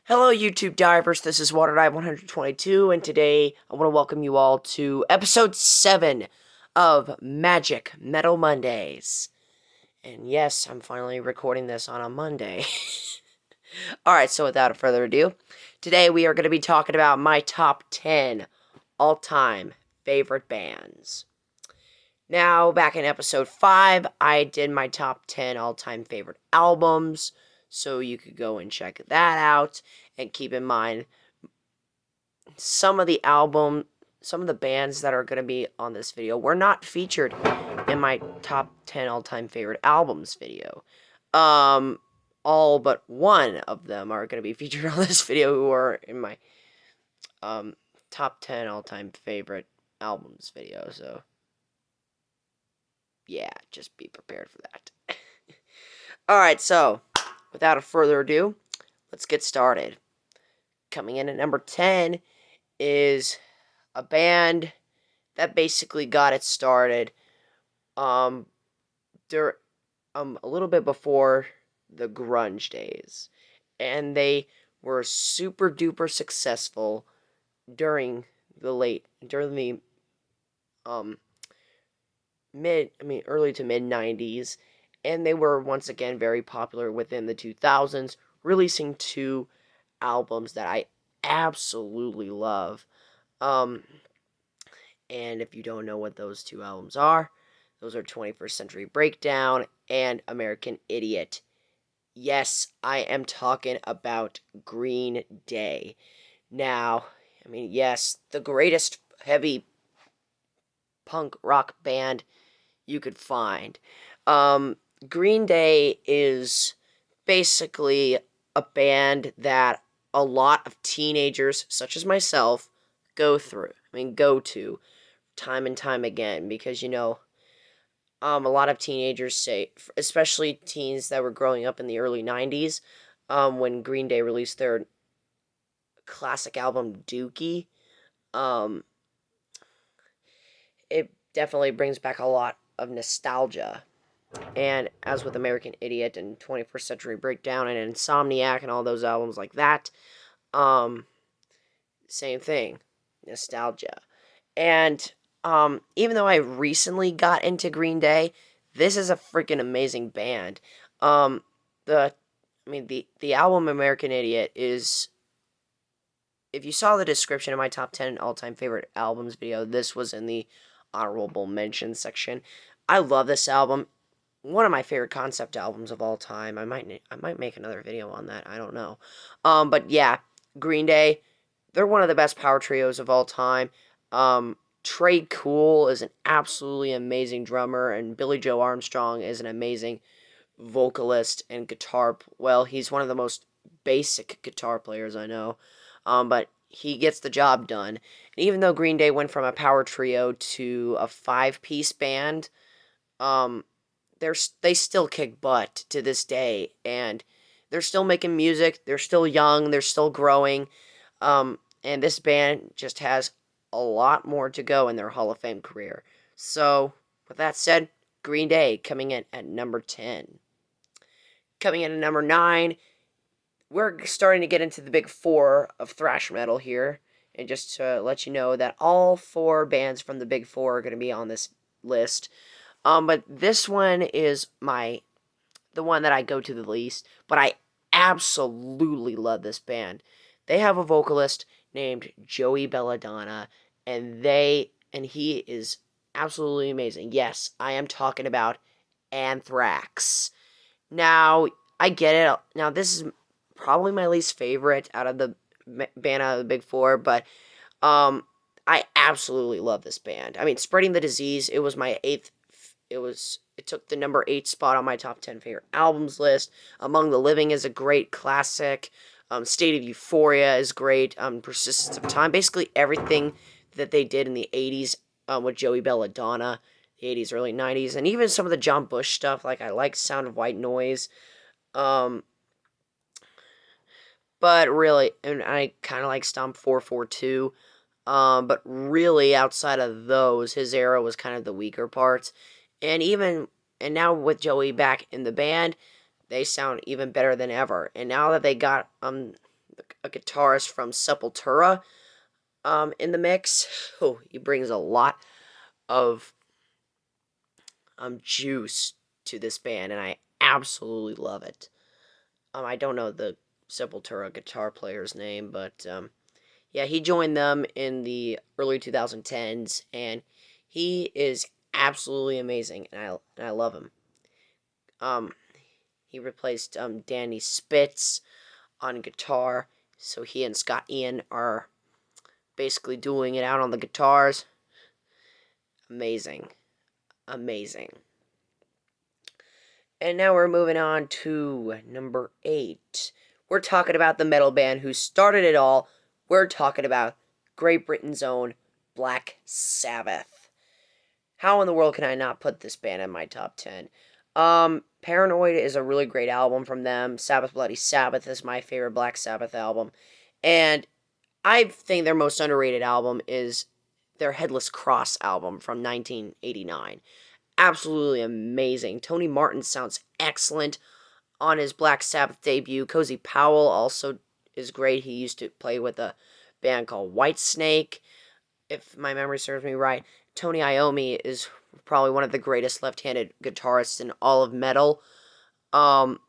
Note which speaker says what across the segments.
Speaker 1: Hello, YouTube divers. This is WaterDive122, and today I want to welcome you all to episode 7 of Magic Metal Mondays. And yes, I'm finally recording this on a Monday. Alright, so without further ado, today we are going to be talking about my top 10 all-time favorite bands. Now, back in episode 5, I did my top 10 all-time favorite albums, so you could go and check that out. And keep in mind, some of the bands that are going to be on this video were not featured in my top 10 all-time favorite albums video. All but one of them are going to be featured on this video who are in my top 10 all-time favorite albums video, so yeah, just be prepared for that. Alright, so, without further ado, let's get started. Coming in at number 10 is a band that basically got it started a little bit before the grunge days, and they were super duper successful during the early to mid 90s, and they were once again very popular within the 2000s, releasing two albums that I absolutely love. And if you don't know what those two albums are, those are 21st Century Breakdown and American Idiot. Yes, I am talking about Green Day. Now, yes, the greatest heavy punk rock band you could find. Green Day is basically a band that a lot of teenagers, such as myself, go to time and time again, because a lot of teenagers say, especially teens that were growing up in the early 90s, when Green Day released their classic album Dookie, it definitely brings back a lot of nostalgia. And as with American Idiot and 21st Century Breakdown and Insomniac and all those albums like that, same thing, nostalgia. And even though I recently got into Green Day, this is a freaking amazing band. The album American Idiot is, if you saw the description of my top 10 all-time favorite albums video, this was in the honorable mention section. I love this album. One of my favorite concept albums of all time. I might make another video on that. I don't know. But yeah, Green Day, they're one of the best power trios of all time. Trey Cool is an absolutely amazing drummer, and Billy Joe Armstrong is an amazing vocalist and guitar. Well, he's one of the most basic guitar players I know, but he gets the job done. And even though Green Day went from a power trio to a 5-piece band, they still kick butt to this day, and they're still making music. They're still young. They're still growing. And this band just has a lot more to go in their Hall of Fame career. So, with that said, Green Day coming in at number 10. Coming in at number 9, we're starting to get into the big four of thrash metal here. And just to let you know that all 4 bands from the big four are going to be on this list. But this one is the one that I go to the least. But I absolutely love this band. They have a vocalist named Joey Belladonna, and he is absolutely amazing. Yes, I am talking about Anthrax. Now, I get it. Now, this is probably my least favorite out of the band out of the big four, but I absolutely love this band. Spreading the Disease, it was my 8th. It took the number 8 spot on my top 10 favorite albums list. Among the Living is a great classic. State of Euphoria is great. Persistence of Time. Basically everything that they did in the 80s with Joey Belladonna, the 80s, early 90s, and even some of the John Bush stuff. Like, I like Sound of White Noise. But really, and I kind of like Stomp 442. But really, outside of those, his era was kind of the weaker parts. And now with Joey back in the band, they sound even better than ever. And now that they got a guitarist from Sepultura in the mix. Oh, he brings a lot of juice to this band, and I absolutely love it. I don't know the Sepultura guitar player's name, but yeah, he joined them in the early 2010s, and he is absolutely amazing, and I love him. Um, he replaced Danny Spitz on guitar, so he and Scott Ian are basically dueling it out on the guitars. Amazing, amazing. And now we're moving on to number 8. We're talking about the metal band who started it all. We're talking about Great Britain's own Black Sabbath. How in the world can I not put this band in my top 10? Paranoid is a really great album from them. Sabbath Bloody Sabbath is my favorite Black Sabbath album. And I think their most underrated album is their Headless Cross album from 1989. Absolutely amazing. Tony Martin sounds excellent on his Black Sabbath debut. Cozy Powell also is great. He used to play with a band called Whitesnake, if my memory serves me right. Tony Iommi is probably one of the greatest left-handed guitarists in all of metal. And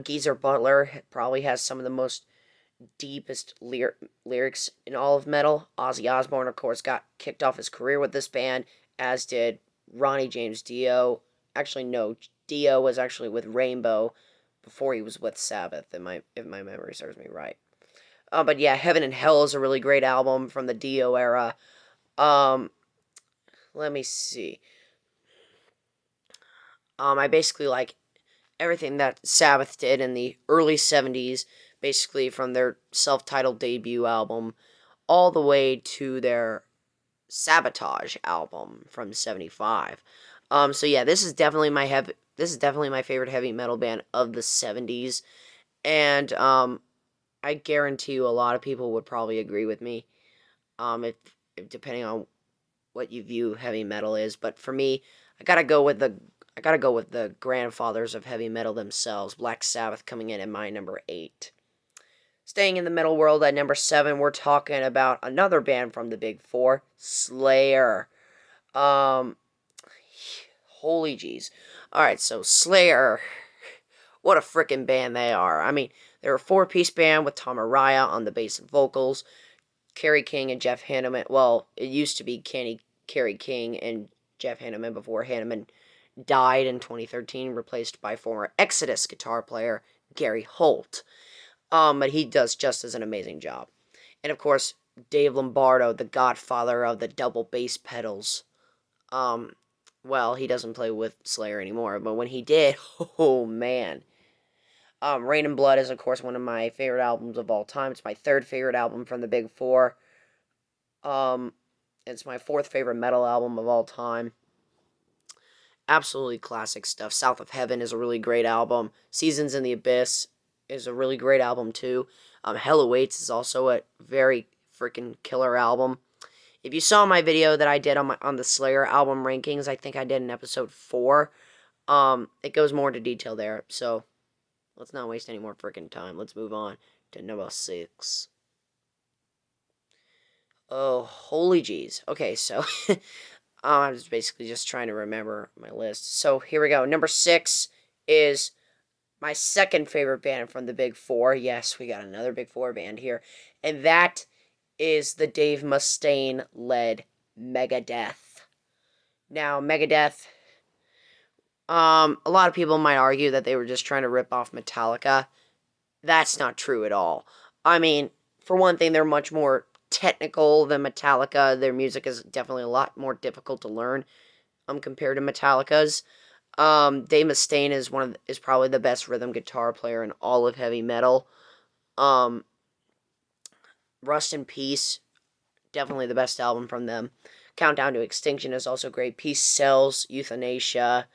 Speaker 1: Geezer Butler probably has some of the most deepest lyrics in all of metal. Ozzy Osbourne, of course, got kicked off his career with this band, as did Ronnie James Dio. Actually, no, Dio was actually with Rainbow before he was with Sabbath, if my memory serves me right. But yeah, Heaven and Hell is a really great album from the Dio era. Let me see. I basically like everything that Sabbath did in the early 70s, basically from their self-titled debut album all the way to their Sabotage album from 75. So yeah, this is definitely my favorite heavy metal band of the 70s, and I guarantee you a lot of people would probably agree with me. If depending on what you view heavy metal is, but for me, I gotta go with the grandfathers of heavy metal themselves. Black Sabbath coming in at my number 8. Staying in the metal world at number 7, we're talking about another band from the Big Four, Slayer. Holy jeez. Alright, so Slayer, what a freaking band they are. I mean, they're a 4-piece band with Tom Araya on the bass and vocals, Kerry King and Jeff Hanneman. Well, it used to be Kerry King and Jeff Hanneman before Hanneman died in 2013, replaced by former Exodus guitar player Gary Holt. But he does just as an amazing job. And of course, Dave Lombardo, the godfather of the double bass pedals. Well, he doesn't play with Slayer anymore, but when he did, oh man. Rain and Blood is, of course, one of my favorite albums of all time. It's my 3rd favorite album from the Big Four. It's my 4th favorite metal album of all time. Absolutely classic stuff. South of Heaven is a really great album. Seasons in the Abyss is a really great album too. Hell Awaits is also a very freaking killer album. If you saw my video that I did on the Slayer album rankings, I think I did in episode 4. It goes more into detail there. So let's not waste any more freaking time. Let's move on to number 6. Oh, holy jeez. Okay, so I was basically just trying to remember my list. So here we go. Number 6 is my 2nd favorite band from the Big Four. Yes, we got another Big Four band here. And that is the Dave Mustaine-led Megadeth. Now, Megadeth, a lot of people might argue that they were just trying to rip off Metallica. That's not true at all. I mean, for one thing, they're much more technical than Metallica. Their music is definitely a lot more difficult to learn compared to Metallica's. Dave Mustaine is probably the best rhythm guitar player in all of heavy metal. Rust in Peace, definitely the best album from them. Countdown to Extinction is also great. Peace Sells, Euthanasia.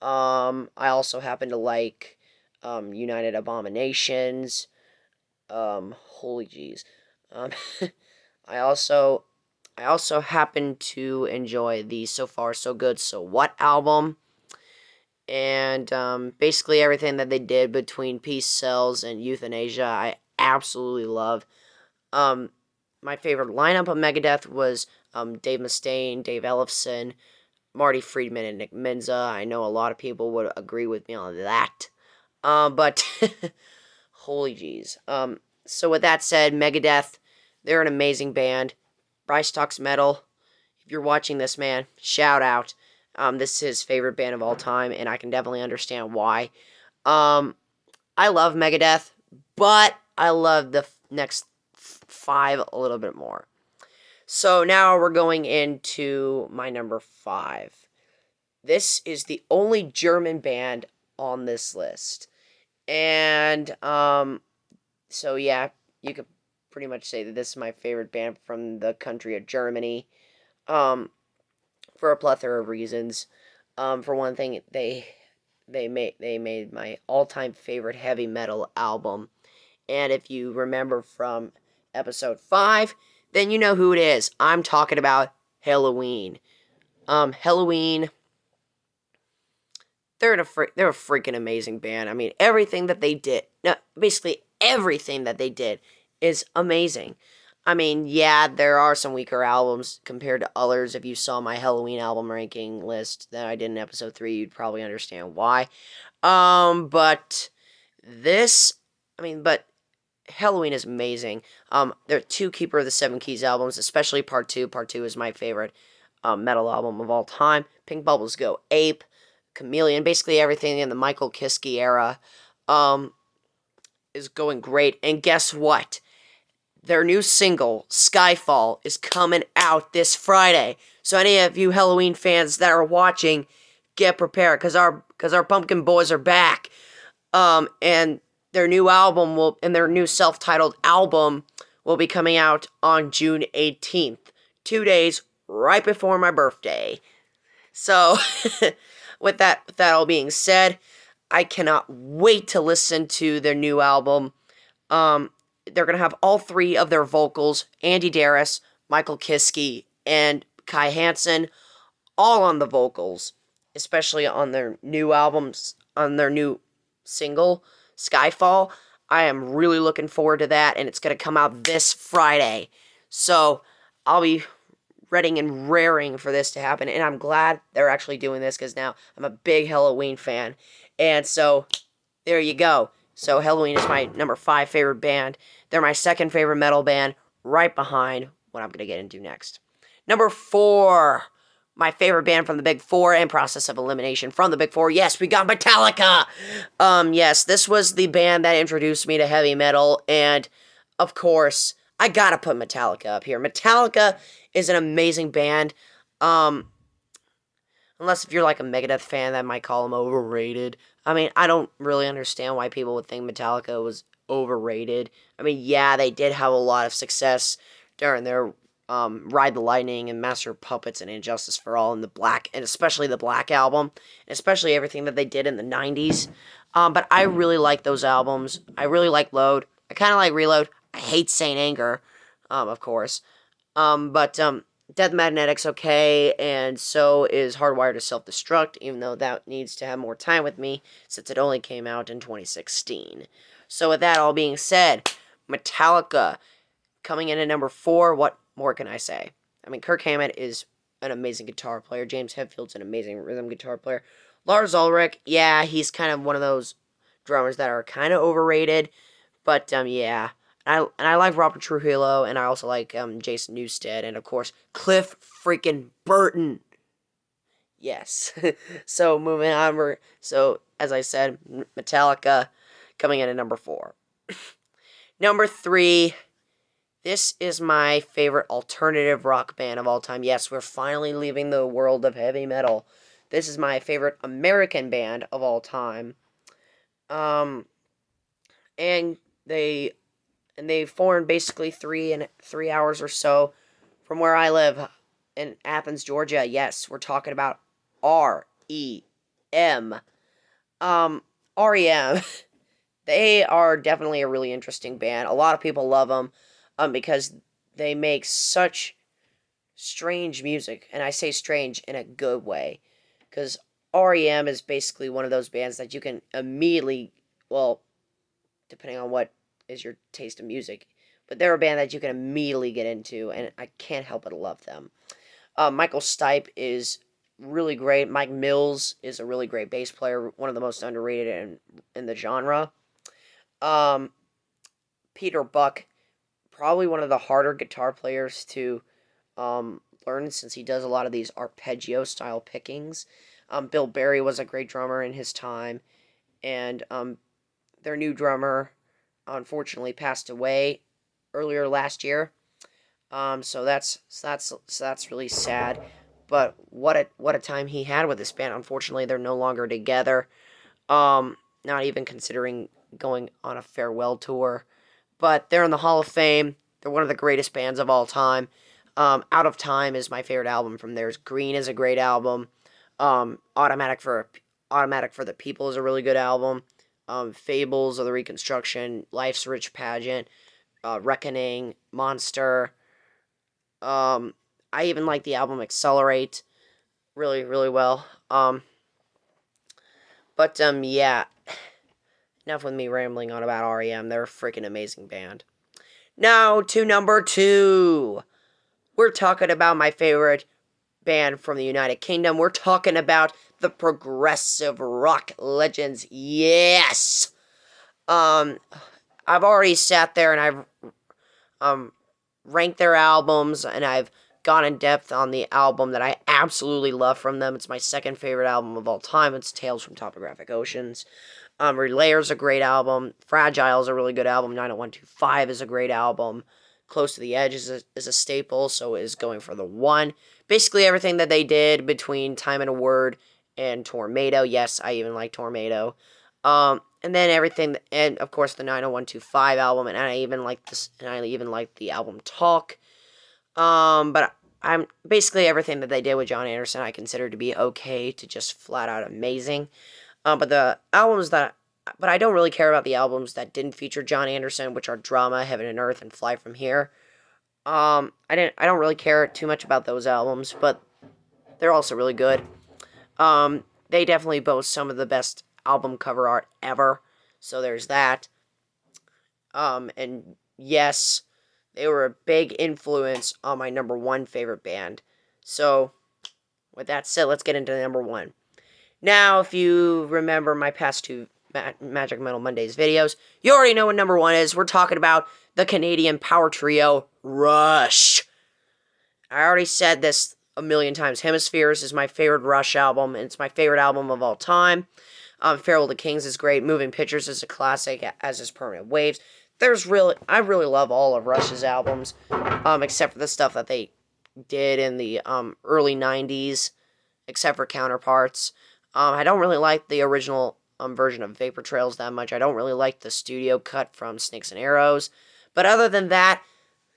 Speaker 1: I also happen to like United Abominations. Holy jeez. I also happen to enjoy the So Far So Good So What album. and basically everything that they did between Peace Cells and Euthanasia, I absolutely love. Um, my favorite lineup of Megadeth was Dave Mustaine, Dave Ellefson, Marty Friedman, and Nick Menza. I know a lot of people would agree with me on that. But holy jeez. So with that said, Megadeth, they're an amazing band. Bryce talks metal. If you're watching this, man, shout out. This is his favorite band of all time, and I can definitely understand why. I love Megadeth, but I love the next five a little bit more. So now we're going into my number 5. This is the only German band on this list. And so yeah, you could pretty much say that this is my favorite band from the country of Germany. For a plethora of reasons. For one thing, they made my all-time favorite heavy metal album. And if you remember from episode 5, then you know who it is. I'm talking about Helloween. Helloween, they're a freaking amazing band. I mean, everything that they did, no, basically everything that they did is amazing. I mean, yeah, there are some weaker albums compared to others. If you saw my Halloween album ranking list that I did in episode 3, you'd probably understand why. But this, but Halloween is amazing. There are 2 Keeper of the Seven Keys albums, especially Part 2. Part 2 is my favorite metal album of all time. Pink Bubbles Go Ape, Chameleon, basically everything in the Michael Kiske era is going great. And guess what? Their new single, Skyfall, is coming out this Friday. So any of you Halloween fans that are watching, get prepared, because our Pumpkin Boys are back. And their new album their new self-titled album will be coming out on June 18th, 2 days right before my birthday. So, with that all being said, I cannot wait to listen to their new album. They're going to have all 3 of their vocals, Andy Darris, Michael Kiske, and Kai Hansen, all on the vocals, especially on their new albums, on their new single, Skyfall. I am really looking forward to that, and it's going to come out this Friday. So, I'll be reading and raring for this to happen, and I'm glad they're actually doing this, because now I'm a big Halloween fan. And so, there you go. So Helloween is my number 5 favorite band. They're my second favorite metal band, right behind what I'm going to get into next. Number 4, my favorite band from the Big 4 and process of elimination from the Big 4. Yes, we got Metallica. Yes, this was the band that introduced me to heavy metal, and of course, I gotta put Metallica up here. Metallica is an amazing band. Unless if you're like a Megadeth fan, that might call them overrated. I mean, I don't really understand why people would think Metallica was overrated. I mean, yeah, they did have a lot of success during their Ride the Lightning and Master of Puppets and Injustice for All and and especially the Black Album, and especially everything that they did in the 90s. But I really like those albums. I really like Load. I kind of like Reload. I hate Saint Anger, of course. But Death Magnetic's okay, and so is Hardwired to Self-Destruct, even though that needs to have more time with me, since it only came out in 2016. So with that all being said, Metallica coming in at number 4, what more can I say? I mean, Kirk Hammett is an amazing guitar player. James Hetfield's an amazing rhythm guitar player. Lars Ulrich, yeah, he's kind of one of those drummers that are kind of overrated, but yeah. I like Robert Trujillo, and I also like Jason Newsted, and of course, Cliff freaking Burton. Yes. So moving on, so as I said, Metallica coming in at number 4. Number 3, this is my favorite alternative rock band of all time. Yes, we're finally leaving the world of heavy metal. This is my favorite American band of all time. And they formed basically 3 hours or so from where I live in Athens, Georgia. Yes, we're talking about R.E.M. R.E.M. They are definitely a really interesting band. A lot of people love them because they make such strange music, and I say strange in a good way, because REM is basically one of those bands that you can immediately, well, depending on what is your taste of music, but they're a band that you can immediately get into, and I can't help but love them. Michael Stipe is really great. Mike Mills is a really great bass player, one of the most underrated in the genre. Um, Peter Buck, probably one of the harder guitar players to learn since he does a lot of these arpeggio style pickings. Bill Berry was a great drummer in his time, and their new drummer unfortunately passed away earlier last year. So that's really sad. But what a time he had with this band. Unfortunately, they're no longer together. Not even considering going on a farewell tour. But they're in the Hall of Fame. They're one of the greatest bands of all time. Out of Time is my favorite album from theirs. Green is a great album. Automatic for the People is a really good album. Fables of the Reconstruction, Life's Rich Pageant, Reckoning, Monster. I even like the album Accelerate really, really well. Yeah. Enough with me rambling on about REM. They're a freaking amazing band. Now to number 2. We're talking about my favorite band from the United Kingdom. We're talking about the progressive rock legends. Yes! I've already sat there and I've ranked their albums, and I've gone in depth on the album that I absolutely love from them. It's my second favorite album of all time. It's Tales from Topographic Oceans. Relayer's a great album. Fragile is a really good album. 90125 is a great album. Close to the Edge is a staple, so is Going for the One. Basically everything that they did between Time and a Word and Tornado. Yes, I even like Tornado. And then everything, and of course the 90125 album, and I even like this, and I even like the album Talk. But I'm basically everything that they did with John Anderson I consider to be okay to just flat out amazing. But I don't really care about the albums that didn't feature John Anderson, which are Drama, Heaven and Earth, and Fly From Here. I don't really care too much about those albums, but they're also really good. They definitely boast some of the best album cover art ever, so there's that. And yes, they were a big influence on my number 1 favorite band. So, with that said, let's get into number 1. Now, if you remember my past 2 Magic Metal Mondays videos, you already know what number 1 is. We're talking about the Canadian power trio, Rush. I already said this a million times. Hemispheres is my favorite Rush album, and it's my favorite album of all time. Farewell to Kings is great. Moving Pictures is a classic, as is Permanent Waves. I really love all of Rush's albums, except for the stuff that they did in the early 90s, except for Counterparts. I don't really like the original version of Vapor Trails that much. I don't really like the studio cut from Snakes and Arrows. But other than that,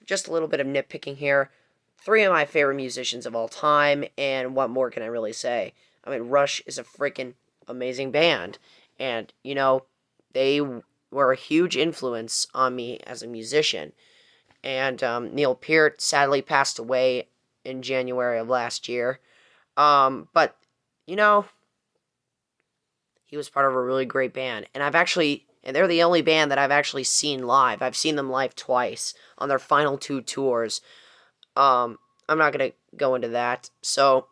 Speaker 1: just a little bit of nitpicking here. 3 of my favorite musicians of all time, and what more can I really say? I mean, Rush is a freaking amazing band, and, they were a huge influence on me as a musician. And Neil Peart sadly passed away in January of last year. But, he was part of a really great band. And they're the only band that I've actually seen live. I've seen them live twice on their final 2 tours. I'm not going to go into that. So,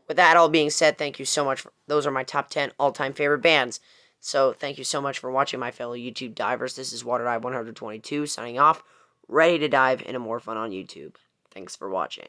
Speaker 1: with that all being said, thank you so much. Those are my top 10 all-time favorite bands. So, thank you so much for watching, my fellow YouTube divers. This is WaterDive 122 signing off, ready to dive into more fun on YouTube. Thanks for watching.